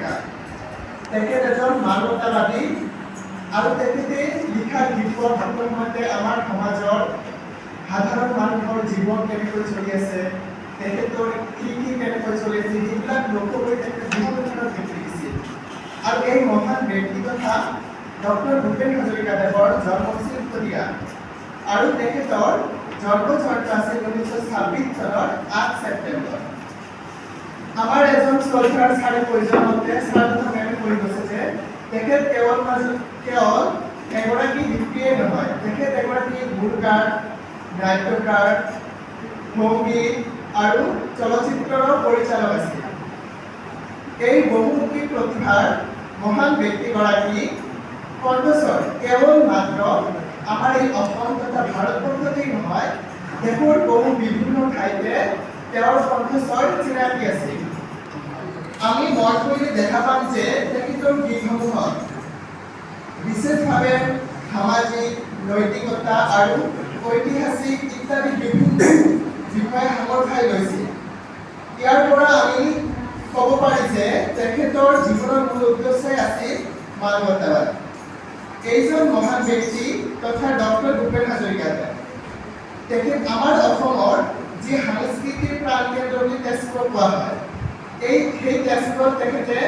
হাজৰিকা। তেখেত এজন মানৱতাবাদী আৰু তেখেতে লিখা গীতৰ সময়তে আমাৰ সমাজৰ সাধাৰণ মানুহৰ জীৱন কেনেকৈ চলি আছে, তেখেতৰ কি কেনেকৈ চলি আছে, সেইবিলাক লক্ষ্য কৰি তেখেতে বিভিন্ন ধৰণৰ গীত লিখিছিল। আৰু এই মহান ব্যক্তি তথা ডক্টৰ ভূপেন হাজৰিকাদেৱৰ জন্মতিথি শদিয়া আৰু তেখেতৰ জন্ম জয়ন্তী আছিল 1926 চনৰ 8 ছেপ্টেম্বৰ। আমাৰ এজন শ্ৰদ্ধাৰ ছাৰে কৈছিল মতে ছাৰজনে কৈ গৈছে যে তেখেত কেৱল এগৰাকী শিল্পীয়ে নহয়, তেখেত এগৰাকী সুৰকাৰ, নাট্যকাৰ, সংগীত আৰু চলচ্চিত্ৰৰ পৰিচালক আছিল। এই বহুমুখী প্ৰতিভাৰ মহান ব্যক্তিগৰাকী কণ্ঠস্বৰ কেৱল মাত্ৰ আমাৰ এই অসম তথা ভাৰতবৰ্ষতেই নহয়, দেশৰ বহু বিভিন্ন ঠাইতে তেওঁৰ কণ্ঠস্বৰ চিনাকি আছিল। আমি মন কৰিলে দেখা পাম যে তেখেতৰ গীতসমূহত বিশেষভাৱে সামাজিক, নৈতিকতা আৰু ঐতিহাসিক ইত্যাদি বিভিন্ন বিষয় সাঙুৰ খাই লৈছিল। ইয়াৰ পৰা আমি ক'ব পাৰি যে তেখেতৰ জীৱনৰ মূল উদ্দেশ্যই আছিল মানৱতাবাদ। এইজন মহান ব্যক্তি তথা ডক্টৰ ভূপেন হাজৰিকাদেৱ। তেখেত আমাৰ অসমৰ যি সাংস্কৃতিক প্ৰাণকেন্দ্ৰ বুলি তেজপুৰ কোৱা হয়, সেই তেজপুৰত তেখেতে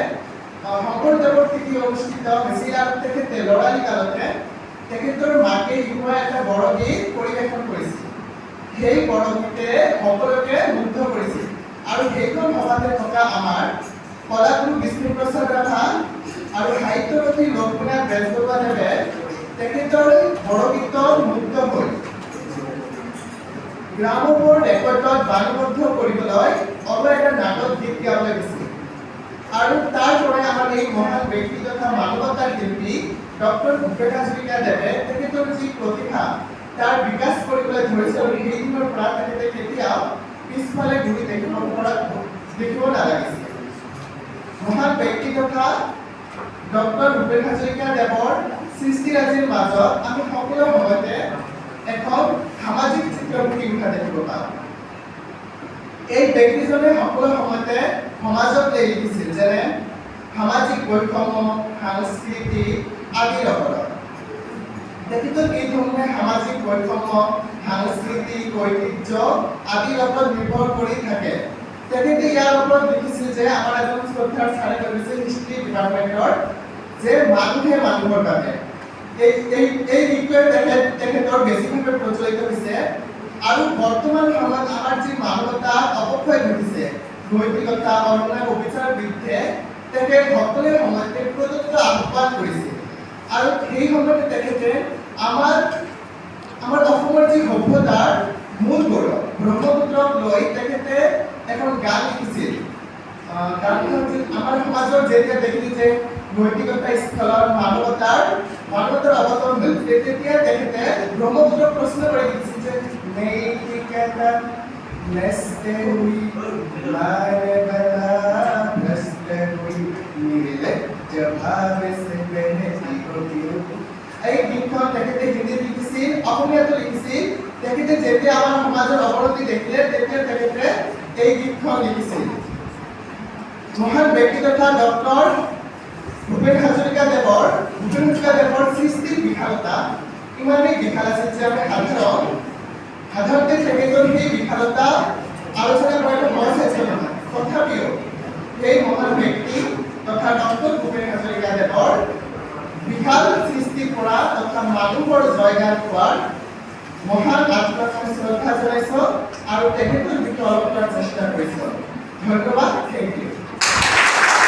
শংকৰদেৱৰ তিথি অনুষ্ঠিত হৈছিল আৰু তেখেতে ল'ৰালি কালতে তেখেতৰ মাকে শিকোৱা এটা বৰগীত পৰিৱেশন কৰিছিল। সেই বৰগীতে সকলোকে মুগ্ধ কৰিছিল আৰু সেইখন সভাতে থকা আমাৰ কলাগুৰু বিষ্ণুপ্ৰসাদ ৰাভা আৰু সাহিত্যৰথী লক্ষ্মীনাথ বেজবৰুৱাদেৱে তেখেতৰ বৰগীতত মুগ্ধ হৈ গ্ৰামোফোন ৰেকৰ্ডত বাণীবদ্ধ কৰিবলৈ এটা নাটক গীত গাবলৈ দিছিল। আৰু তাৰ পৰাই আমাৰ এই মহান ব্যক্তি তথা মানৱতাৰ শিল্পী ডক্টৰ ভূপেন হাজৰিকাদেৱে তেখেতৰ যি প্ৰতিভা তাৰ বিকাশ কৰিবলৈ ধৰিছে আৰু সেইদিনৰ পৰা তেখেতে কেতিয়াও পিছফালে ঘূৰি দেখিব নালাগিছিল। মহান ব্যক্তি তথা ডক্টৰ ভূপেন হাজৰিকাদেৱৰ সৃষ্টিৰাজিৰ মাজত আমি সকলো সময়তে এখন সামাজিক চিত্ৰ ফুটি উঠা দেখিব পাওঁ। এই ব্যক্তিজনে সকলো সময়তে সমাজক লৈ লিখিছিল, যেনে সামাজিক বৈষম্য, সাংস্কৃতিক আদিৰ ওপৰত। তেখেতৰ গীতসমূহে সামাজিক বৈষম্য, সাংস্কৃতিক ঐতিহ্য আদিৰ ওপৰত নিৰ্ভৰ কৰি থাকে। তেখেতে ইয়াৰ ওপৰত লিখিছিল যে আমাৰ এজন শ্ৰদ্ধাৰ ছাৰে কৈছিল হিষ্ট্ৰী ডিপাৰ্টমেণ্টৰ যে মানুহে মানুহৰ বাবে। এই বিষয়ে তেখেতৰ বেছিভাৱে প্ৰচলিত হৈছে আৰু বৰ্তমান সময়ত আমাৰ যি মানৱতা অৱক্ষয় ঘটিছে, নৈতিকতা, অন্যায়, অবিচাৰৰ বিৰুদ্ধে তেখেত সকলো সময়তে প্ৰদত্ত আহ্বান কৰিছে। আৰু সেই সময়তে তেখেতে আমাৰ অসমৰ যি সভ্যতাৰ মূল গৌৰৱ ব্ৰহ্মপুত্ৰক লৈ তেখেতে এখন গান লিখিছিল। গানখন আমাৰ সমাজৰ যেতিয়া দেখিছিল যে নৈতিকতা স্থলত মানৱতাৰ অৱতৰণ হ'ল, তেতিয়া তেখেতে ব্ৰহ্মপুত্ৰক প্ৰশ্ন কৰি লিখিছিল যে নৈতিকতা नस्ते हुई मारे बला नस्ते हुई निर्लज्ज भाव से बहती होती। এই গীতখন তেখেতে হিন্দীত লিখিছিল, অসমীয়াতো লিখিছিল। তেখেতে যেতিয়া আমাৰ সমাজৰ অৱনতি দেখিলে তেতিয়া তেখেতে এই গীতখন লিখিছিল। মহান ব্যক্তি তথা ডক্টৰ ভূপেন হাজৰিকাদেৱৰ সৃষ্টিৰ বিশালতা ইমানেই বিশাল আছিল যে আমি সাধাৰণতে তেখেতৰ সেই বিশালতা আলোচনা কৰাটো সহজ আছিল নহয়। তথাপিও সেই মহান ব্যক্তি তথা ডক্টৰ ভূপেন হাজৰিকাদেৱৰ বিশাল সৃষ্টি কৰা তথা মানুহৰ জয়গান হোৱাৰ মহান আত্মাক শ্ৰদ্ধা জনাইছোঁ আৰু তেখেতৰ বিষয়ে অলপ কৰাৰ চেষ্টা কৰিছোঁ। ধন্যবাদ, থেংক ইউ।